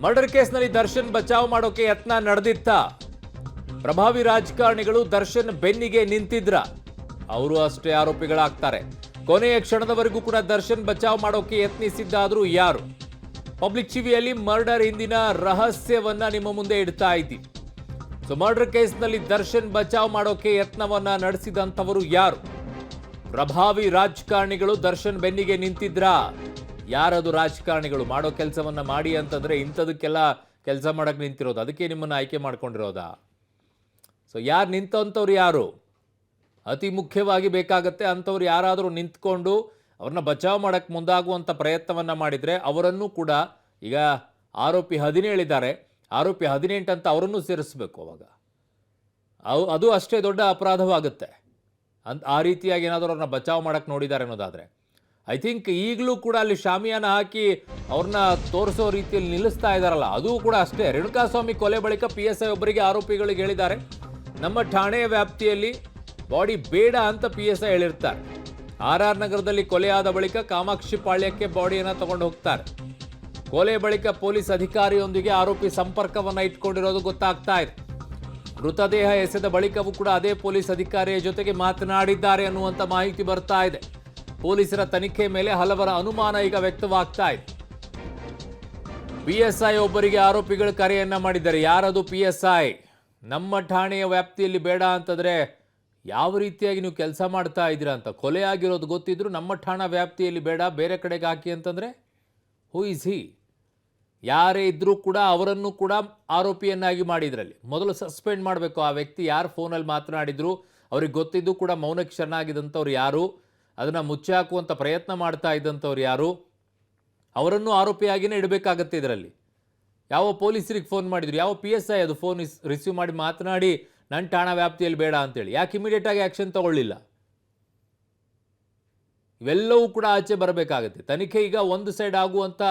Murder ಕೇಸ್ನಲ್ಲಿ ದರ್ಶನ್ ಬಚಾವ್ ಮಾಡೋಕೆ ಯತ್ನ ನಡೆದಿತ್ತ? ಪ್ರಭಾವಿ ರಾಜಕಾರಣಿಗಳು ದರ್ಶನ್ ಬೆನ್ನಿಗೆ ನಿಂತಿದ್ರ? ಅವರು ಅಷ್ಟೇ ಆರೋಪಿಗಳಾಗ್ತಾರೆ. ಕೊನೆಯ ಕ್ಷಣದವರೆಗೂ ಕೂಡ ದರ್ಶನ್ ಬಚಾವ್ ಮಾಡೋಕೆ ಯತ್ನಿಸಿದ್ದಾದ್ರೂ ಯಾರು? ಪಬ್ಲಿಕ್ ಟಿವಿಯಲ್ಲಿ ಮರ್ಡರ್ ಹಿಂದಿನ ರಹಸ್ಯವನ್ನ ನಿಮ್ಮ ಮುಂದೆ ಇಡ್ತಾ ಇದ್ದೀವಿ. ಸೊ ಮರ್ಡರ್ ಕೇಸ್ನಲ್ಲಿ ದರ್ಶನ್ ಬಚಾವ್ ಮಾಡೋಕೆ ಯತ್ನವನ್ನ ನಡೆಸಿದಂಥವರು ಯಾರು? ಪ್ರಭಾವಿ ರಾಜಕಾರಣಿಗಳು ದರ್ಶನ್ ಬೆನ್ನಿಗೆ ನಿಂತಿದ್ರಾ? ಯಾರದು ರಾಜಕಾರಣಿಗಳು? ಮಾಡೋ ಕೆಲಸವನ್ನ ಮಾಡಿ ಅಂತಂದ್ರೆ ಇಂಥದಕ್ಕೆಲ್ಲ ಕೆಲಸ ಮಾಡಕ್ ನಿಂತಿರೋದು, ಅದಕ್ಕೆ ನಿಮ್ಮನ್ನ ಆಯ್ಕೆ ಮಾಡ್ಕೊಂಡಿರೋದಾ? ಸೊ ಯಾರು ನಿಂತಂಥವ್ರು ಯಾರು? ಅತಿ ಮುಖ್ಯವಾಗಿ ಬೇಕಾಗತ್ತೆ. ಅಂಥವ್ರು ಯಾರಾದರೂ ನಿಂತ್ಕೊಂಡು ಅವ್ರನ್ನ ಬಚಾವ್ ಮಾಡಕ್ಕೆ ಮುಂದಾಗುವಂಥ ಪ್ರಯತ್ನವನ್ನ ಮಾಡಿದರೆ ಅವರನ್ನು ಕೂಡ, ಈಗ ಆರೋಪಿ 17 ಇದ್ದಾರೆ, ಆರೋಪಿ 18 ಅಂತ ಅವರನ್ನು ಸೇರಿಸಬೇಕು. ಅವಾಗ ಅದು ಅಷ್ಟೇ ದೊಡ್ಡ ಅಪರಾಧವಾಗುತ್ತೆ. ಆ ರೀತಿಯಾಗಿ ಏನಾದರೂ ಅವ್ರನ್ನ ಬಚಾವ್ ಮಾಡಕ್ಕೆ ನೋಡಿದ್ದಾರೆ ಅನ್ನೋದಾದರೆ ಐ ಥಿಂಕ್ ಈಗಲೂ ಕೂಡ ಅಲ್ಲಿ ಶಾಮಿಯಾನ ಹಾಕಿ ಅವ್ರನ್ನ ತೋರಿಸೋ ರೀತಿಯಲ್ಲಿ ನಿಲ್ಲಿಸ್ತಾ ಇದ್ದಾರಲ್ಲ, ಅದು ಕೂಡ ಅಷ್ಟೇ. ರೇಣುಕಾಸ್ವಾಮಿ ಕೊಲೆ ಬಳಿಕ PSI ಒಬ್ಬರಿಗೆ ಆರೋಪಿಗಳಿಗೆ ಹೇಳಿದ್ದಾರೆ, ನಮ್ಮ ಠಾಣೆಯ ವ್ಯಾಪ್ತಿಯಲ್ಲಿ ಬಾಡಿ ಬೇಡ ಅಂತ PSI ಹೇಳಿರ್ತಾರೆ. RR ನಗರದಲ್ಲಿ ಕೊಲೆಯಾದ ಬಳಿಕ ಕಾಮಾಕ್ಷಿ ಪಾಳ್ಯಕ್ಕೆ ಬಾಡಿಯನ್ನು ತಗೊಂಡು ಹೋಗ್ತಾರೆ. ಕೊಲೆ ಬಳಿಕ ಪೊಲೀಸ್ ಅಧಿಕಾರಿಯೊಂದಿಗೆ ಆರೋಪಿ ಸಂಪರ್ಕವನ್ನು ಇಟ್ಕೊಂಡಿರೋದು ಗೊತ್ತಾಗ್ತಾ ಇದೆ. ಮೃತದೇಹ ಎಸೆದ ಬಳಿಕವೂ ಕೂಡ ಅದೇ ಪೊಲೀಸ್ ಅಧಿಕಾರಿಯ ಜೊತೆಗೆ ಮಾತನಾಡಿದ್ದಾರೆ ಅನ್ನುವಂಥ ಮಾಹಿತಿ ಬರ್ತಾ ಇದೆ. ಪೊಲೀಸರ ತನಿಖೆ ಮೇಲೆ ಹಲವರ ಅನುಮಾನ ಈಗ ವ್ಯಕ್ತವಾಗ್ತಾ ಇದೆ. PSI ಒಬ್ಬರಿಗೆ ಆರೋಪಿಗಳು ಕರೆಯನ್ನ ಮಾಡಿದ್ದಾರೆ. ಯಾರದು PSI? ನಮ್ಮ ಠಾಣೆಯ ವ್ಯಾಪ್ತಿಯಲ್ಲಿ ಬೇಡ ಅಂತಂದ್ರೆ ಯಾವ ರೀತಿಯಾಗಿ ನೀವು ಕೆಲಸ ಮಾಡ್ತಾ ಇದ್ದೀರಾ ಅಂತ. ಕೊಲೆ ಆಗಿರೋದು ಗೊತ್ತಿದ್ರು ನಮ್ಮ ಠಾಣಾ ವ್ಯಾಪ್ತಿಯಲ್ಲಿ ಬೇಡ, ಬೇರೆ ಕಡೆಗೆ ಹಾಕಿ ಅಂತಂದ್ರೆ ಹೂ ಇಸ್ ಹಿ? ಯಾರೇ ಇದ್ರೂ ಕೂಡ ಅವರನ್ನು ಕೂಡ ಆರೋಪಿಯನ್ನಾಗಿ ಮಾಡಿದ್ರಲ್ಲಿ ಮೊದಲು ಸಸ್ಪೆಂಡ್ ಮಾಡಬೇಕು. ಆ ವ್ಯಕ್ತಿ ಯಾರು ಫೋನಲ್ಲಿ ಮಾತನಾಡಿದ್ರು, ಅವ್ರಿಗೆ ಗೊತ್ತಿದ್ದು ಕೂಡ ಮೌನಕ್ಕೆ ಶರಣಾಗಿದ್ದಂಥವ್ರು ಯಾರು, ಅದನ್ನು ಮುಚ್ಚಿ ಹಾಕುವಂಥ ಪ್ರಯತ್ನ ಮಾಡ್ತಾ ಇದ್ದಂಥವ್ರು ಯಾರು, ಅವರನ್ನು ಆರೋಪಿಯಾಗಿಯೇ ಇಡಬೇಕಾಗತ್ತೆ. ಇದರಲ್ಲಿ ಯಾವ ಪೊಲೀಸರಿಗೆ ಫೋನ್ ಮಾಡಿದ್ರು, ಯಾವ PSI ಅದು ಫೋನ್ ರಿಸೀವ್ ಮಾಡಿ ಮಾತನಾಡಿ ನನ್ನ ಠಾಣಾ ವ್ಯಾಪ್ತಿಯಲ್ಲಿ ಬೇಡ ಅಂತೇಳಿ ಯಾಕೆ ಇಮಿಡಿಯೇಟ್ ಆಗಿ ಆ್ಯಕ್ಷನ್ ತಗೊಳ್ಳಿಲ್ಲ? ಇವೆಲ್ಲವೂ ಕೂಡ ಆಚೆ ಬರಬೇಕಾಗತ್ತೆ. ತನಿಖೆ ಈಗ ಒಂದು ಸೈಡ್ ಆಗುವಂಥ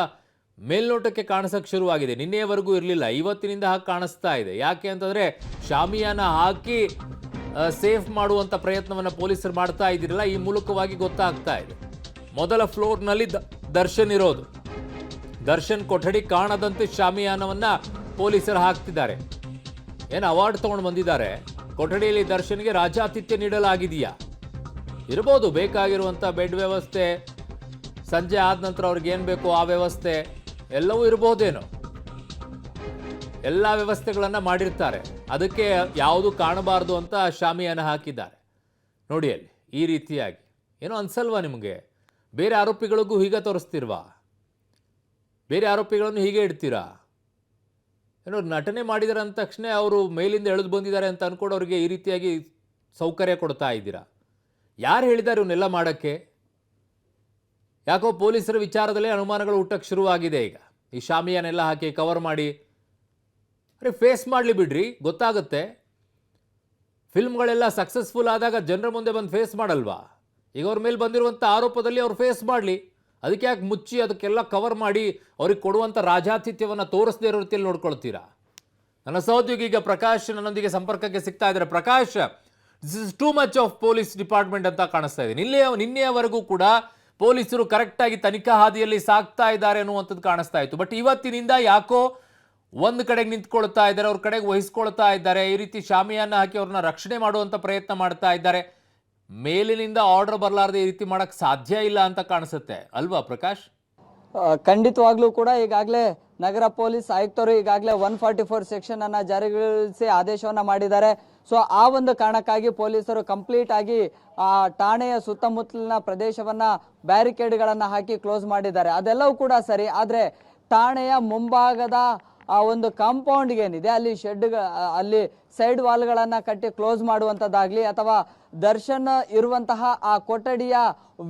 ಮೇಲ್ನೋಟಕ್ಕೆ ಕಾಣಿಸಕ್ಕೆ ಶುರುವಾಗಿದೆ. ನಿನ್ನೆಯವರೆಗೂ ಇರಲಿಲ್ಲ, ಇವತ್ತಿನಿಂದ ಹಾಗೆ ಕಾಣಿಸ್ತಾ ಇದೆ. ಯಾಕೆ ಅಂತಂದರೆ ಶಾಮಿಯಾನ ಹಾಕಿ ಸೇಫ್ ಮಾಡುವಂಥ ಪ್ರಯತ್ನವನ್ನು ಪೊಲೀಸರು ಮಾಡ್ತಾ ಇದ್ದೀರಲ್ಲ, ಈ ಮೂಲಕವಾಗಿ ಗೊತ್ತಾಗ್ತಾ ಇದೆ. ಮೊದಲ ಫ್ಲೋರ್ನಲ್ಲಿ ದರ್ಶನ್ ಇರೋದು. ದರ್ಶನ್ ಕೊಠಡಿ ಕಾಣದಂತೆ ಶಾಮಿಯಾನವನ್ನು ಪೊಲೀಸರು ಹಾಕ್ತಿದ್ದಾರೆ. ಏನು ಅವಾರ್ಡ್ ತೊಗೊಂಡು ಬಂದಿದ್ದಾರೆ? ಕೊಠಡಿಯಲ್ಲಿ ದರ್ಶನ್ಗೆ ರಾಜಾತಿಥ್ಯ ನೀಡಲಾಗಿದೆಯಾ? ಇರ್ಬೋದು, ಬೇಕಾಗಿರುವಂಥ ಬೆಡ್ ವ್ಯವಸ್ಥೆ, ಸಂಜೆ ಆದ ನಂತರ ಅವ್ರಿಗೆ ಏನು ಬೇಕೋ ಆ ವ್ಯವಸ್ಥೆ ಎಲ್ಲವೂ ಇರ್ಬೋದೇನೋ. ಎಲ್ಲ ವ್ಯವಸ್ಥೆಗಳನ್ನು ಮಾಡಿರ್ತಾರೆ, ಅದಕ್ಕೆ ಯಾವುದು ಕಾಣಬಾರ್ದು ಅಂತ ಶಾಮಿಯಾನ ಹಾಕಿದ್ದಾರೆ. ನೋಡಿ ಅಲ್ಲಿ ಈ ರೀತಿಯಾಗಿ ಏನೋ ಅನ್ಸಲ್ವಾ ನಿಮಗೆ? ಬೇರೆ ಆರೋಪಿಗಳಿಗೂ ಹೀಗೆ ತೋರಿಸ್ತಿರ್ವಾ? ಬೇರೆ ಆರೋಪಿಗಳನ್ನು ಹೀಗೆ ಇಡ್ತೀರಾ? ಏನೋ ನಟನೆ ಮಾಡಿದಾರೆ ಅಂದ ತಕ್ಷಣ ಅವರು ಮೇಲಿಂದ ಎಳೆದು ಬಂದಿದ್ದಾರೆ ಅಂತ ಅಂದ್ಕೊಂಡು ಅವ್ರಿಗೆ ಈ ರೀತಿಯಾಗಿ ಸೌಕರ್ಯ ಕೊಡ್ತಾ ಇದ್ದೀರಾ? ಯಾರು ಹೇಳಿದ್ದಾರೆ ಇವನ್ನೆಲ್ಲ ಮಾಡೋಕ್ಕೆ? ಯಾಕೋ ಪೊಲೀಸರ ವಿಚಾರದಲ್ಲಿ ಅನುಮಾನಗಳು ಹುಟ್ಟಕ್ಕೆ ಶುರುವಾಗಿದೆ. ಈಗ ಈ ಶಾಮಿಯಾನೆಲ್ಲ ಹಾಕಿ ಕವರ್ ಮಾಡಿ, ಅರೆ ಫೇಸ್ ಮಾಡಲಿ ಬಿಡ್ರಿ, ಗೊತ್ತಾಗುತ್ತೆ. ಫಿಲ್ಮ್ಗಳೆಲ್ಲ ಸಕ್ಸಸ್ಫುಲ್ ಆದಾಗ ಜನರ ಮುಂದೆ ಬಂದು ಫೇಸ್ ಮಾಡಲ್ವಾ? ಈಗ ಅವ್ರ ಮೇಲೆ ಬಂದಿರುವಂಥ ಆರೋಪದಲ್ಲಿ ಅವ್ರು ಫೇಸ್ ಮಾಡಲಿ. ಅದಕ್ಕೆ ಯಾಕೆ ಮುಚ್ಚಿ ಅದಕ್ಕೆಲ್ಲ ಕವರ್ ಮಾಡಿ ಅವ್ರಿಗೆ ಕೊಡುವಂಥ ರಾಜಾತಿಥ್ಯವನ್ನು ತೋರಿಸದೇ ಇರೋ ರೀತಿಯಲ್ಲಿ ನೋಡ್ಕೊಳ್ತೀರಾ? ನನ್ನ ಸಹೋದ್ಯೋಗಿ ಈಗ ಪ್ರಕಾಶ್ ನನ್ನೊಂದಿಗೆ ಸಂಪರ್ಕಕ್ಕೆ ಸಿಗ್ತಾ ಇದ್ದಾರೆ. Prakash, this is too much of police department ಅಂತ ಕಾಣಿಸ್ತಾ ಇದೆ. ನಿನ್ನೆಯವರೆಗೂ ಕೂಡ ಪೊಲೀಸರು ಕರೆಕ್ಟಾಗಿ ತನಿಖಾ ಹಾದಿಯಲ್ಲಿ ಸಾಕ್ತಾ ಇದ್ದಾರೆ ಅನ್ನುವಂಥದ್ದು ಕಾಣಿಸ್ತಾ ಇತ್ತು. ಬಟ್ ಇವತ್ತಿನಿಂದ ಯಾಕೋ ಒಂದು ಕಡೆಗೆ ನಿಂತ್ಕೊಳ್ತಾ ಇದ್ದಾರೆ, ಅವ್ರ ಕಡೆಗೆ ವಹಿಸ್ಕೊಳ್ತಾ ಇದ್ದಾರೆ. ಈ ರೀತಿ ಶಾಮಿಯಾನ ಹಾಕಿ ಅವ್ರನ್ನ ರಕ್ಷಣೆ ಮಾಡುವಂಥ ಪ್ರಯತ್ನ ಮಾಡ್ತಾ ಇದ್ದಾರೆ. ಮೇಲಿನಿಂದ ಆರ್ಡರ್ ಬರಲಾರದೆ ಈ ರೀತಿ ಮಾಡಕ್ ಸಾಧ್ಯ ಇಲ್ಲ ಅಂತ ಕಾಣಿಸುತ್ತೆ ಅಲ್ವಾ ಪ್ರಕಾಶ್? ಖಂಡಿತವಾಗ್ಲೂ ಕೂಡ ಈಗಾಗಲೇ ನಗರ ಪೊಲೀಸ್ ಆಯುಕ್ತರು ಈಗಾಗಲೇ 144 ಸೆಕ್ಷನ್ ಅನ್ನ ಜಾರಿಗೊಳಿಸಿ ಆದೇಶವನ್ನ ಮಾಡಿದ್ದಾರೆ. ಸೊ ಆ ಒಂದು ಕಾರಣಕ್ಕಾಗಿ ಪೊಲೀಸರು ಕಂಪ್ಲೀಟ್ ಆಗಿ ಆ ಠಾಣೆಯ ಸುತ್ತಮುತ್ತಲಿನ ಪ್ರದೇಶವನ್ನ ಬ್ಯಾರಿಕೇಡ್ಗಳನ್ನ ಹಾಕಿ ಕ್ಲೋಸ್ ಮಾಡಿದ್ದಾರೆ. ಅದೆಲ್ಲವೂ ಕೂಡ ಸರಿ, ಆದ್ರೆ ಠಾಣೆಯ ಮುಂಭಾಗದ ಆ ಒಂದು ಕಾಂಪೌಂಡ್ ಏನಿದೆ ಅಲ್ಲಿ ಅಲ್ಲಿ ಸೈಡ್ ವಾಲ್ಗಳನ್ನ ಕಟ್ಟಿ ಕ್ಲೋಸ್ ಮಾಡುವಂಥದ್ದಾಗ್ಲಿ, ಅಥವಾ ದರ್ಶನ್ ಇರುವಂತಹ ಆ ಕೊಠಡಿಯ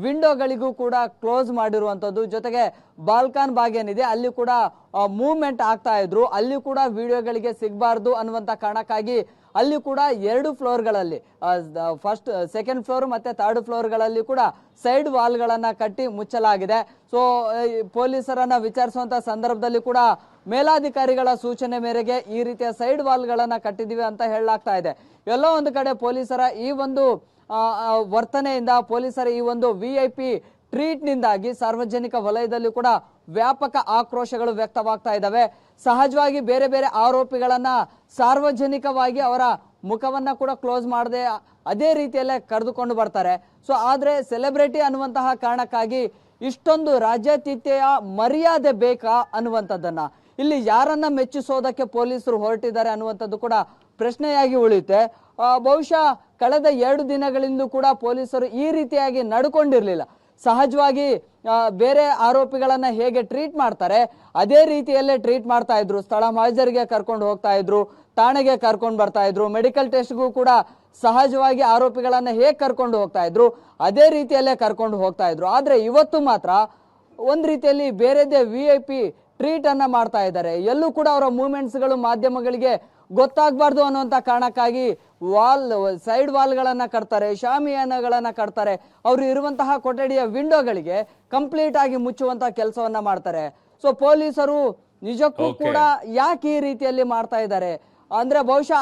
ವಿಂಡೋಗಳಿಗೂ ಕೂಡ ಕ್ಲೋಸ್ ಮಾಡಿರುವಂಥದ್ದು, ಜೊತೆಗೆ ಬಾಲ್ಕಾನ್ ಬಾಗ್ ಏನಿದೆ ಅಲ್ಲಿ ಕೂಡ ಮೂವ್ಮೆಂಟ್ ಆಗ್ತಾ ಇದ್ರು, ಅಲ್ಲಿ ಕೂಡ ವಿಡಿಯೋಗಳಿಗೆ ಸಿಗಬಾರ್ದು ಅನ್ನುವಂಥ ಕಾರಣಕ್ಕಾಗಿ ಅಲ್ಲಿ ಕೂಡ 2 ಫ್ಲೋರ್ಗಳಲ್ಲಿ, ಫಸ್ಟ್ ಸೆಕೆಂಡ್ ಫ್ಲೋರ್ ಮತ್ತೆ ಥರ್ಡ್ ಫ್ಲೋರ್ಗಳಲ್ಲಿ ಕೂಡ ಸೈಡ್ ವಾಲ್ಗಳನ್ನ ಕಟ್ಟಿ ಮುಚ್ಚಲಾಗಿದೆ. ಸೊ ಪೊಲೀಸರನ್ನ ವಿಚಾರಿಸುವಂತ ಸಂದರ್ಭದಲ್ಲಿ ಕೂಡ ಮೇಲಾಧಿಕಾರಿಗಳ ಸೂಚನೆ ಮೇರೆಗೆ ಈ ರೀತಿಯ ಸೈಡ್ ವಾಲ್ಗಳನ್ನ ಕಟ್ಟಿದೀವಿ ಅಂತ ಹೇಳಲಾಗ್ತಾ ಇದೆ. ಎಲ್ಲೋ ಒಂದು ಕಡೆ ಪೊಲೀಸರ ಈ ಒಂದು ವರ್ತನೆಯಿಂದ, ಪೊಲೀಸರ ಈ ಒಂದು VIP ಟ್ರೀಟ್ ನಿಂದಾಗಿ ಸಾರ್ವಜನಿಕ ವಲಯದಲ್ಲಿ ಕೂಡ ವ್ಯಾಪಕ ಆಕ್ರೋಶಗಳು ವ್ಯಕ್ತವಾಗ್ತಾ ಇದ್ದಾವೆ. ಸಹಜವಾಗಿ ಬೇರೆ ಬೇರೆ ಆರೋಪಿಗಳನ್ನ ಸಾರ್ವಜನಿಕವಾಗಿ ಅವರ ಮುಖವನ್ನ ಕೂಡ ಕ್ಲೋಸ್ ಮಾಡದೆ ಅದೇ ರೀತಿಯಲ್ಲೇ ಕರೆದುಕೊಂಡು ಬರ್ತಾರೆ. ಸೊ ಆದ್ರೆ ಸೆಲೆಬ್ರಿಟಿ ಅನ್ನುವಂತಹ ಕಾರಣಕ್ಕಾಗಿ ಇಷ್ಟೊಂದು ರಾಜ್ಯಾತಿಥ್ಯ ಮರ್ಯಾದೆ ಬೇಕಾ ಅನ್ನುವಂಥದ್ದನ್ನ, ಇಲ್ಲಿ ಯಾರನ್ನ ಮೆಚ್ಚಿಸೋದಕ್ಕೆ ಪೊಲೀಸರು ಹೊರಟಿದ್ದಾರೆ ಅನ್ನುವಂಥದ್ದು ಕೂಡ ಪ್ರಶ್ನೆಯಾಗಿ ಉಳಿಯುತ್ತೆ. ಬಹುಶಃ ಕಳೆದ 2 ದಿನಗಳಿಂದ ಕೂಡ ಪೊಲೀಸರು ಈ ರೀತಿಯಾಗಿ ನಡ್ಕೊಂಡಿರ್ಲಿಲ್ಲ. ಸಹಜವಾಗಿ ಬೇರೆ ಆರೋಪಿಗಳನ್ನ ಹೇಗೆ ಟ್ರೀಟ್ ಮಾಡ್ತಾರೆ ಅದೇ ರೀತಿಯಲ್ಲೇ ಟ್ರೀಟ್ ಮಾಡ್ತಾ ಇದ್ರು. ಸ್ಥಳ ಮಹಜರಿಗೆ ಕರ್ಕೊಂಡು ಹೋಗ್ತಾ ಇದ್ರು, ಠಾಣೆಗೆ ಕರ್ಕೊಂಡು ಬರ್ತಾ ಇದ್ರು, ಮೆಡಿಕಲ್ ಟೆಸ್ಟ್ಗೂ ಕೂಡ ಸಹಜವಾಗಿ ಆರೋಪಿಗಳನ್ನ ಹೇಗೆ ಕರ್ಕೊಂಡು ಹೋಗ್ತಾ ಇದ್ರು ಅದೇ ರೀತಿಯಲ್ಲೇ ಕರ್ಕೊಂಡು ಹೋಗ್ತಾ ಇದ್ರು. ಆದ್ರೆ ಇವತ್ತು ಮಾತ್ರ ಒಂದ್ ರೀತಿಯಲ್ಲಿ ಬೇರೆದೇ VIP ಟ್ರೀಟ್ ಅನ್ನ ಮಾಡ್ತಾ ಇದ್ದಾರೆ. ಎಲ್ಲೂ ಕೂಡ ಅವರ ಮೂವ್ಮೆಂಟ್ಸ್ಗಳು ಮಾಧ್ಯಮಗಳಿಗೆ ಗೊತ್ತಾಗಬಾರ್ದು ಅನ್ನುವಂತ ಕಾರಣಕ್ಕಾಗಿ ಸೈಡ್ ವಾಲ್ಗಳನ್ನ ಕಟ್ತಾರೆ, ಶಾಮಿಯಾನಗಳನ್ನ ಕಟ್ತಾರೆ. ಅವರು ಇರುವಂತಹ ಕೊಠಡಿಯ ವಿಂಡೋಗಳಿಗೆ ಕಂಪ್ಲೀಟ್ ಆಗಿ ಮುಚ್ಚುವಂತಹ ಕೆಲಸವನ್ನ ಮಾಡ್ತಾರೆ. ಸೊ ಪೊಲೀಸರು ನಿಜಕ್ಕೂ ಕೂಡ ಯಾಕೆ ಈ ರೀತಿಯಲ್ಲಿ ಮಾಡ್ತಾ ಇದ್ದಾರೆ ಅಂದ್ರೆ ಬಹುಶಃ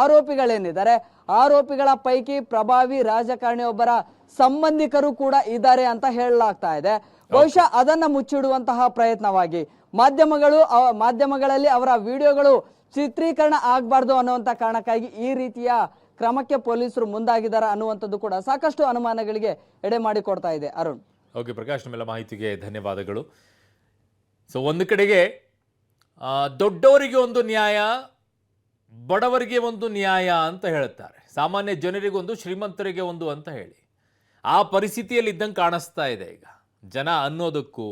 ಆರೋಪಿಗಳೇನಿದ್ದಾರೆ ಆರೋಪಿಗಳ ಪೈಕಿ ಪ್ರಭಾವಿ ರಾಜಕಾರಣಿಯೊಬ್ಬರ ಸಂಬಂಧಿಕರು ಕೂಡ ಇದ್ದಾರೆ ಅಂತ ಹೇಳಲಾಗ್ತಾ ಇದೆ. ಬಹುಶಃ ಅದನ್ನ ಮುಚ್ಚಿಡುವಂತಹ ಪ್ರಯತ್ನವಾಗಿ ಮಾಧ್ಯಮಗಳಲ್ಲಿ ಅವರ ವಿಡಿಯೋಗಳು ಚಿತ್ರೀಕರಣ ಆಗಬಾರ್ದು ಅನ್ನುವಂತ ಕಾರಣಕ್ಕಾಗಿ ಈ ರೀತಿಯ ಕ್ರಮಕ್ಕೆ ಪೊಲೀಸರು ಮುಂದಾಗಿದ್ದಾರೆ ಅನ್ನುವಂಥದ್ದು ಕೂಡ ಸಾಕಷ್ಟು ಅನುಮಾನಗಳಿಗೆ ಎಡೆ ಮಾಡಿಕೊಡ್ತಾ ಇದೆ. ಅರುಣ್. ಓಕೆ ಪ್ರಕಾಶ್, ನಿಮ್ಮೆಲ್ಲ ಮಾಹಿತಿಗೆ ಧನ್ಯವಾದಗಳು. ಸೊ ಒಂದು ಕಡೆಗೆ ದೊಡ್ಡವರಿಗೆ ಒಂದು ನ್ಯಾಯ, ಬಡವರಿಗೆ ಒಂದು ನ್ಯಾಯ ಅಂತ ಹೇಳುತ್ತಾರೆ. ಸಾಮಾನ್ಯ ಜನರಿಗೊಂದು, ಶ್ರೀಮಂತರಿಗೆ ಒಂದು ಅಂತ ಹೇಳಿ ಆ ಪರಿಸ್ಥಿತಿಯಲ್ಲಿ ಇದ್ದಂಗೆ ಕಾಣಿಸ್ತಾ ಇದೆ. ಈಗ ಜನ ಅನ್ನೋದಕ್ಕೂ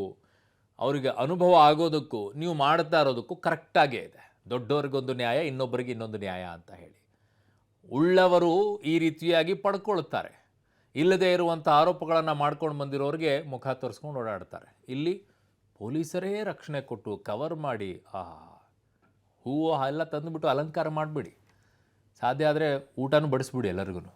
ಅವರಿಗೆ ಅನುಭವ ಆಗೋದಕ್ಕೂ ನೀವು ಮಾಡ್ತಾ ಇರೋದಕ್ಕೂ ಕರೆಕ್ಟಾಗೇ ಇದೆ. ದೊಡ್ಡವರಿಗೊಂದು ನ್ಯಾಯ, ಇನ್ನೊಬ್ಬರಿಗೆ ಇನ್ನೊಂದು ನ್ಯಾಯ ಅಂತ ಹೇಳಿ ಉಳ್ಳವರು ಈ ರೀತಿಯಾಗಿ ಪಡ್ಕೊಳ್ತಾರೆ. ಇಲ್ಲದೆ ಇರುವಂಥ ಆರೋಪಗಳನ್ನು ಮಾಡ್ಕೊಂಡು ಬಂದಿರೋರಿಗೆ ಮುಖ ತೋರಿಸ್ಕೊಂಡು ಓಡಾಡ್ತಾರೆ. ಇಲ್ಲಿ ಪೊಲೀಸರೇ ರಕ್ಷಣೆ ಕೊಟ್ಟು ಕವರ್ ಮಾಡಿ ಹೂವು ಎಲ್ಲ ತಂದುಬಿಟ್ಟು ಅಲಂಕಾರ ಮಾಡಿಬಿಡಿ, ಸಾಧ್ಯ ಆದರೆ ಊಟನೂ ಬಡಿಸ್ಬಿಡಿ ಎಲ್ಲರಿಗೂ.